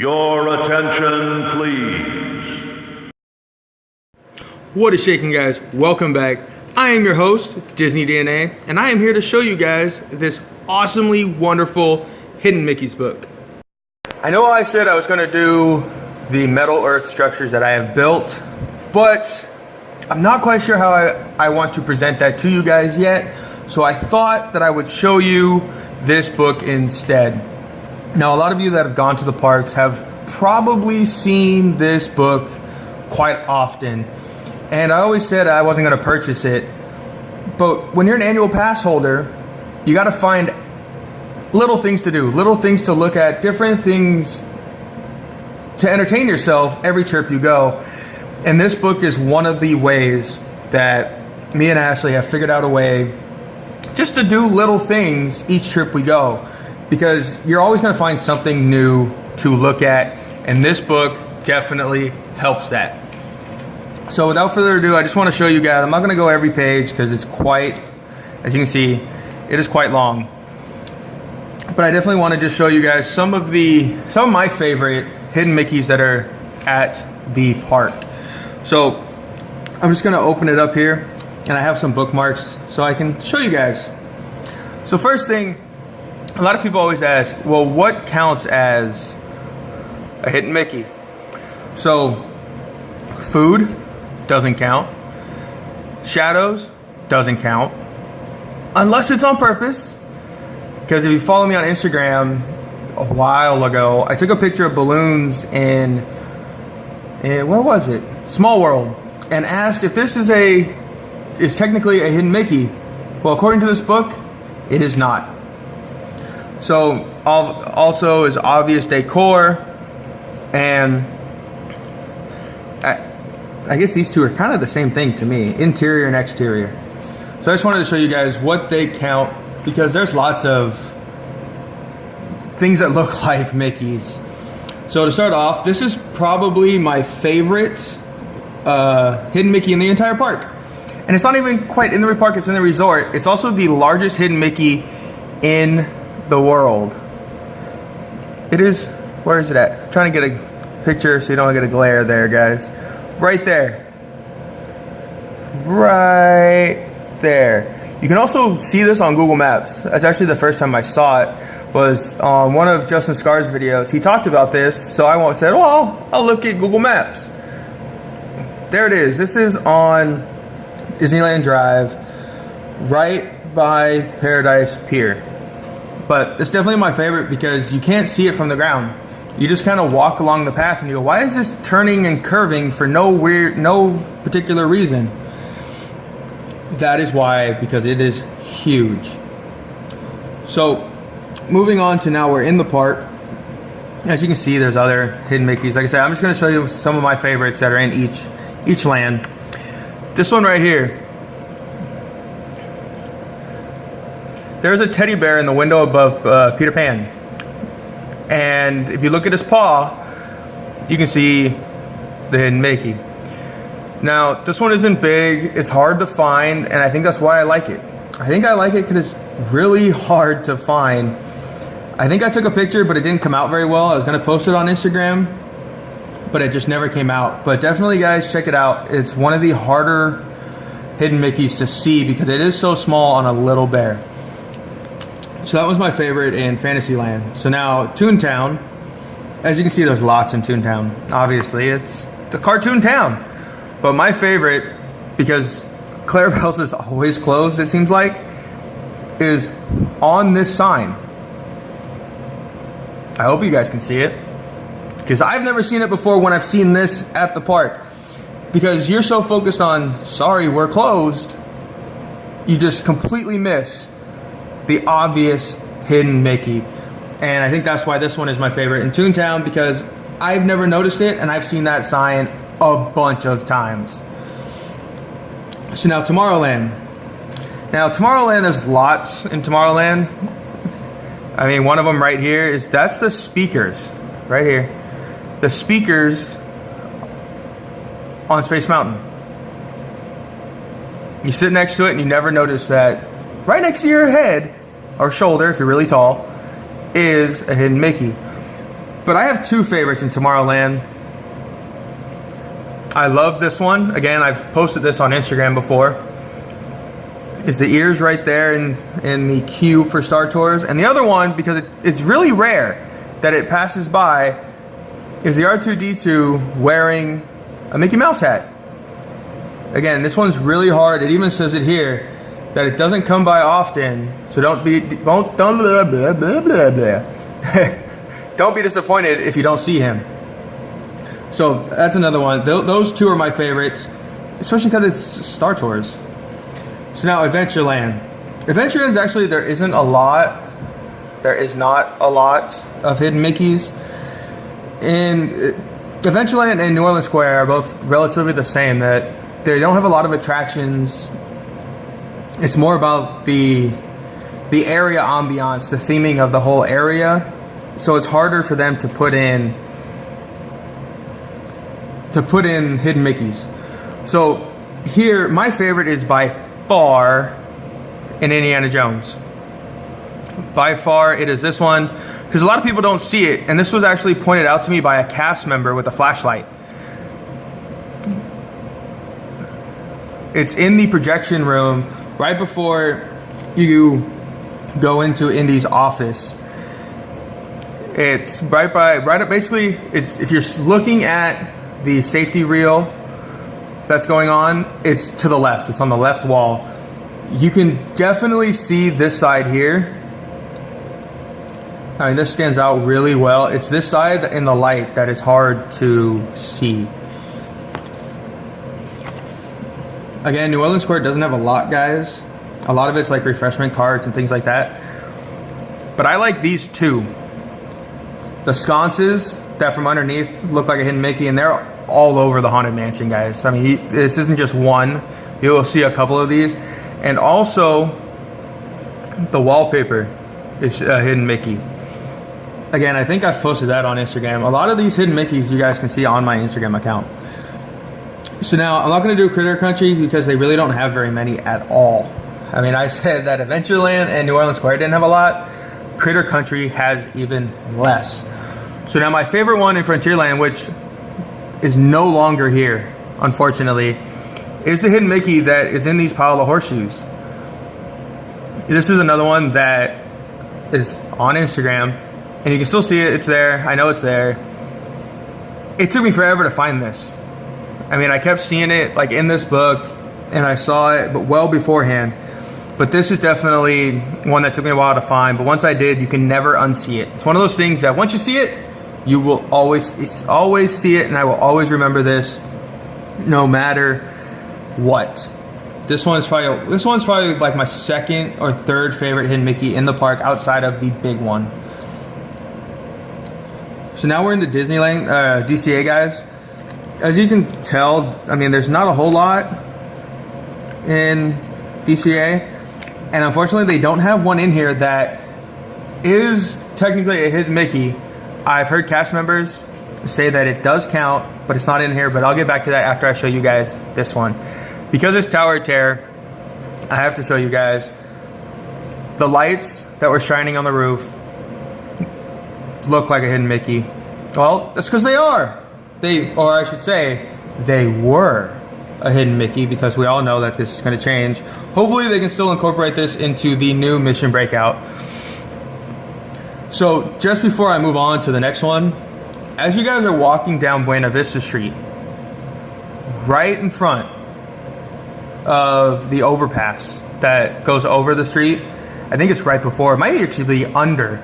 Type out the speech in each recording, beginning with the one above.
Your attention, please. What is shaking, guys? Welcome back. I am your host, Disney DNA, and I am here to show you guys this awesomely wonderful Hidden Mickeys book. I know I said I was going to do the metal earth structures that I have built, but I'm not quite sure how I want to present that to you guys yet, so I thought that I would show you this book instead. Now, a lot of you that have gone to the parks have probably seen this book quite often, and I always said I wasn't going to purchase it, but when you're an annual pass holder, you got to find little things to do, little things to look at, different things to entertain yourself every trip you go. And this book is one of the ways that me and Ashley have figured out a way just to do little things each trip we go, because you're always going to find something new to look at, and this book definitely helps that. So without further ado, I just want to show you guys. I'm not going to go every page because it's quite, as you can see, it is quite long. But I definitely want to just show you guys some of my favorite Hidden Mickeys that are at the park. So I'm just going to open it up here, and I have some bookmarks so I can show you guys. So first thing, a lot of people always ask, well, what counts as a Hidden Mickey? So food doesn't count. Shadows doesn't count. Unless it's on purpose. Because if you follow me on Instagram, a while ago, I took a picture of balloons in where was it? Small World, and asked if this is technically a Hidden Mickey. Well, according to this book, it is not. So also is obvious decor, and I guess these two are kind of the same thing to me, interior and exterior. So I just wanted to show you guys what they count, because there's lots of things that look like Mickeys. So to start off, this is probably my favorite Hidden Mickey in the entire park. And it's not even quite in the park, it's in the resort. It's also the largest Hidden Mickey in the world. It is, where is it at? I'm trying to get a picture so you don't get a glare there, guys. Right there. Right there. You can also see this on Google Maps. That's actually the first time I saw it, was on one of Justin Scar's videos. He talked about this, so I said, well, I'll look at Google Maps. There it is. This is on Disneyland Drive, right by Paradise Pier. But it's definitely my favorite because you can't see it from the ground. You just kind of walk along the path and you go, why is this turning and curving for no particular reason? That is why, because it is huge. So moving on to now, we're in the park. As you can see, there's other Hidden Mickeys. Like I said, I'm just going to show you some of my favorites that are in each land. This one right here, there's a teddy bear in the window above Peter Pan, and if you look at his paw, you can see the Hidden Mickey. Now, this one isn't big, it's hard to find, and I think that's why I like it. I think I like it because it's really hard to find. I think I took a picture, but it didn't come out very well. I was going to post it on Instagram, but it just never came out. But definitely, guys, check it out. It's one of the harder Hidden Mickeys to see because it is so small on a little bear. So that was my favorite in Fantasyland. So now, Toontown. As you can see, there's lots in Toontown. Obviously, it's the cartoon town. But my favorite, because Clarabelle's is always closed, it seems like, is on this sign. I hope you guys can see it, because I've never seen it before when I've seen this at the park. Because you're so focused on, sorry, we're closed, you just completely miss the obvious Hidden Mickey. And I think that's why this one is my favorite in Toontown, because I've never noticed it, and I've seen that sign a bunch of times. So now Tomorrowland. Now Tomorrowland, there's lots in Tomorrowland. I mean, one of them right here that's the speakers, right here. The speakers on Space Mountain. You sit next to it and you never notice that right next to your head or shoulder, if you're really tall, is a Hidden Mickey. But I have two favorites in Tomorrowland. I love this one. Again, I've posted this on Instagram before. It's the ears right there in the queue for Star Tours. And the other one, because it's really rare that it passes by, is the R2-D2 wearing a Mickey Mouse hat. Again, this one's really hard. It even says it here that it doesn't come by often. So don't be disappointed if you don't see him. So that's another one. Those two are my favorites, especially because it's Star Tours. So now Adventureland. Adventureland's actually, there is not a lot of hidden Mickeys. And Adventureland and New Orleans Square are both relatively the same, that they don't have a lot of attractions. It's more about the area ambiance, the theming of the whole area. So it's harder for them to put in hidden Mickeys. So here, my favorite is by far in Indiana Jones. By far, it is this one, because a lot of people don't see it, and this was actually pointed out to me by a cast member with a flashlight. It's in the projection room right before you go into Indy's office. It's basically, it's, if you're looking at the safety reel that's going on, it's to the left. It's on the left wall. You can definitely see this side here. I mean, this stands out really well. It's this side in the light that is hard to see. Again, New Orleans Square doesn't have a lot, guys. A lot of it's like refreshment carts and things like that. But I like these two. The sconces that from underneath look like a hidden Mickey, and they're all over the Haunted Mansion, guys. I mean, this isn't just one. You'll see a couple of these. And also, the wallpaper is a hidden Mickey. Again, I think I've posted that on Instagram. A lot of these hidden Mickeys you guys can see on my Instagram account. So now, I'm not going to do Critter Country because they really don't have very many at all. I mean, I said that Adventureland and New Orleans Square didn't have a lot. Critter Country has even less. So now my favorite one in Frontierland, which is no longer here, unfortunately, is the hidden Mickey that is in these pile of horseshoes. This is another one that is on Instagram, and you can still see it. It's there. I know it's there. It took me forever to find this. I mean, I kept seeing it like in this book, and I saw it, but well beforehand. But this is definitely one that took me a while to find. But once I did, you can never unsee it. It's one of those things that once you see it, you will always see it, and I will always remember this, no matter what. This one's probably like my second or third favorite hidden Mickey in the park outside of the big one. So now we're into Disneyland, DCA, guys. As you can tell, I mean, there's not a whole lot in DCA, and unfortunately they don't have one in here that is technically a hidden Mickey. I've heard cast members say that it does count, but it's not in here, but I'll get back to that after I show you guys this one. Because it's Tower of Terror, I have to show you guys the lights that were shining on the roof look like a hidden Mickey. Well, that's because they are. Or I should say, they were a hidden Mickey, because we all know that this is going to change. Hopefully they can still incorporate this into the new Mission Breakout. So just before I move on to the next one, as you guys are walking down Buena Vista Street, right in front of the overpass that goes over the street, I think it's right before, it might actually be under.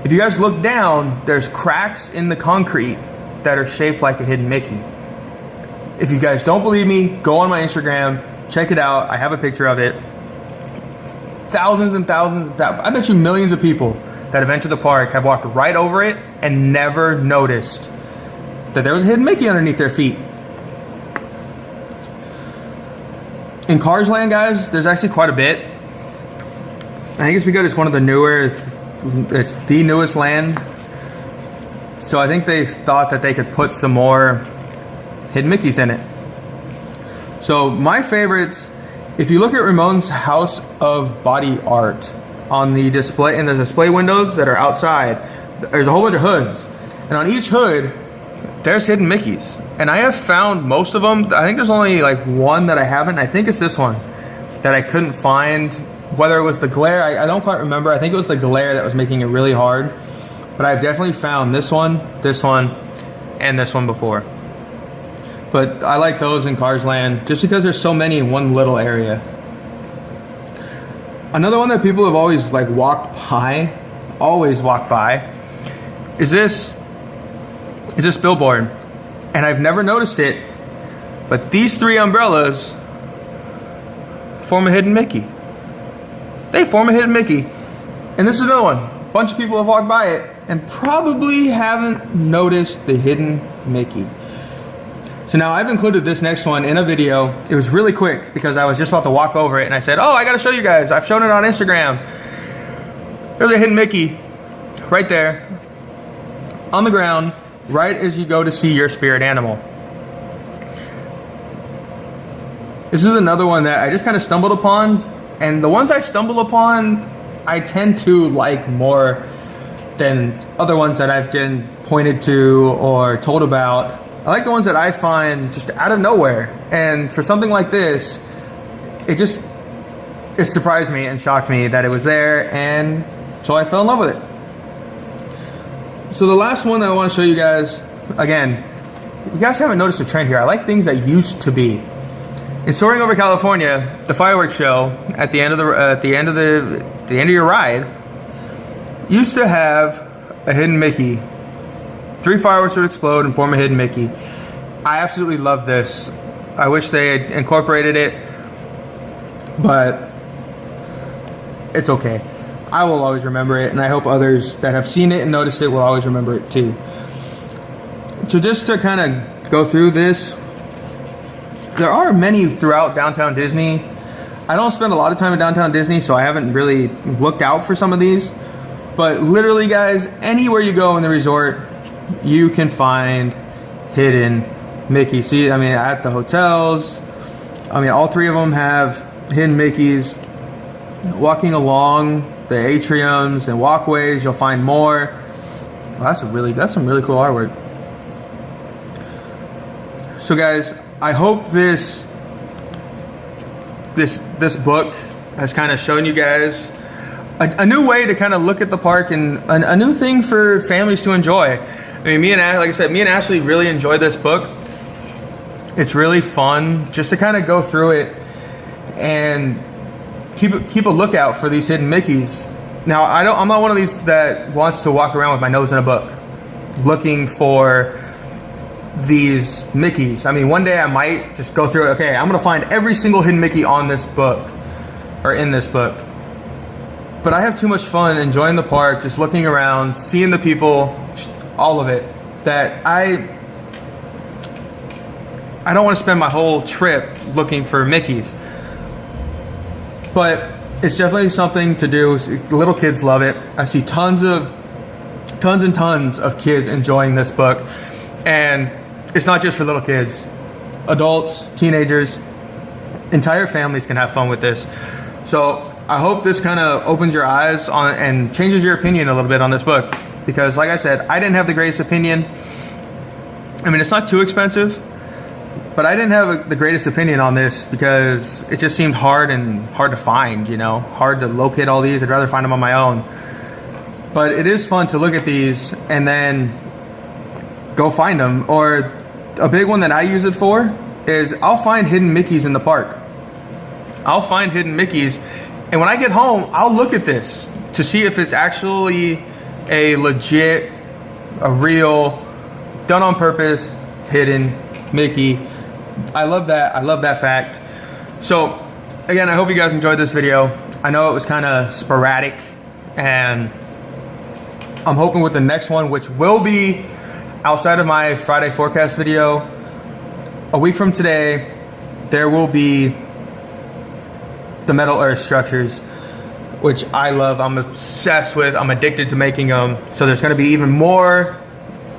If you guys look down, there's cracks in the concrete that are shaped like a hidden Mickey. If you guys don't believe me, go on my Instagram, check it out. I have a picture of it. Thousands and thousands, I bet you millions of people that have entered the park have walked right over it and never noticed that there was a hidden Mickey underneath their feet. In Cars Land, guys, there's actually quite a bit. I think it's because it's one of the newer, it's the newest land. So I think they thought that they could put some more hidden Mickeys in it. So my favorites, if you look at Ramon's House of Body Art on the display, in the display windows that are outside, there's a whole bunch of hoods. And on each hood, there's hidden Mickeys. And I have found most of them. I think there's only like one that I haven't. I think it's this one that I couldn't find. Whether it was the glare, I don't quite remember. I think it was the glare that was making it really hard. But I've definitely found this one, and this one before. But I like those in Cars Land just because there's so many in one little area. Another one that people have always like walked by, is this billboard. And I've never noticed it, but these 3 umbrellas form a hidden Mickey. They form a hidden Mickey. And this is another one. A bunch of people have walked by it and probably haven't noticed the hidden Mickey. So now I've included this next one in a video. It was really quick because I was just about to walk over it and I said, oh, I gotta show you guys. I've shown it on Instagram. There's a hidden Mickey right there on the ground, right as you go to see your spirit animal. This is another one that I just kind of stumbled upon, and the ones I stumble upon, I tend to like more than other ones that I've been pointed to or told about. I like the ones that I find just out of nowhere, and for something like this, it surprised me and shocked me that it was there, and so I fell in love with it. So the last one that I want to show you guys, again, you guys haven't noticed a trend here. I like things that used to be. In Soaring Over California, the fireworks show at the end of your ride used to have a hidden Mickey. 3 fireworks would explode and form a hidden Mickey. I absolutely love this. I wish they had incorporated it, but it's okay. I will always remember it, and I hope others that have seen it and noticed it will always remember it too. So just to kind of go through this, there are many throughout downtown Disney. I don't spend a lot of time in downtown Disney, so I haven't really looked out for some of these. But literally, guys, anywhere you go in the resort, you can find hidden Mickey. See, I mean, at the hotels, I mean, all 3 of them have hidden Mickeys. Walking along the atriums and walkways, you'll find more. Well, that's some really cool artwork. So guys, I hope this book has kind of shown you guys a new way to kind of look at the park and a new thing for families to enjoy. I mean, like I said, me and Ashley really enjoyed this book. It's really fun just to kind of go through it and keep a lookout for these hidden Mickeys. Now, I'm not one of these that wants to walk around with my nose in a book looking for these Mickeys. I mean, one day I might just go through it. Okay, I'm gonna find every single hidden Mickey on this book or in this book. But I have too much fun enjoying the park, just looking around, seeing the people, all of it, that I don't want to spend my whole trip looking for Mickeys. But it's definitely something to do. Little kids love it. I see tons and tons of kids enjoying this book. And it's not just for little kids. Adults, teenagers, entire families can have fun with this. So I hope this kind of opens your eyes on and changes your opinion a little bit on this book. Because like I said, I didn't have the greatest opinion. I mean, it's not too expensive, but I didn't have the greatest opinion on this because it just seemed hard to find, you know, hard to locate all these. I'd rather find them on my own. But it is fun to look at these and then go find them. Or a big one that I use it for is I'll find hidden Mickeys in the park. I'll find hidden Mickeys, and when I get home, I'll look at this to see if it's actually a legit, a real, done on purpose, hidden Mickey. I love that. I love that fact. So again, I hope you guys enjoyed this video. I know it was kind of sporadic, and I'm hoping with the next one, which will be outside of my Friday forecast video, a week from today, there will be the metal earth structures, which I love. I'm obsessed with. I'm addicted to making them. So there's going to be even more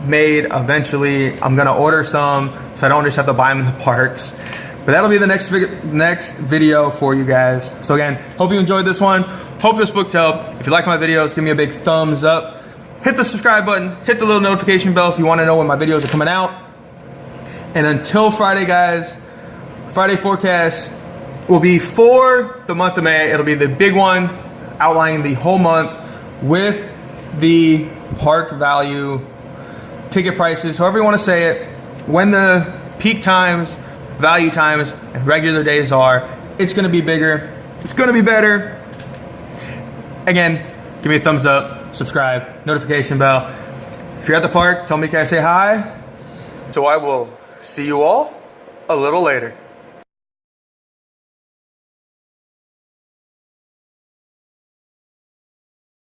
made eventually. I'm going to order some so I don't just have to buy them in the parks. But that'll be the next video for you guys. So again, hope you enjoyed this one. Hope this book's helped. If you like my videos, give me a big thumbs up. hit the subscribe button, hit the little notification bell if you want to know when my videos are coming out. And until Friday, guys, Friday forecast will be for the month of May. It'll be the big one outlining the whole month with the park value, ticket prices, however you want to say it, when the peak times, value times, and regular days are. It's going to be bigger. It's going to be better. Again, give me a thumbs up, subscribe, notification bell. If you're at the park, tell me can I say hi. So I will see you all a little later.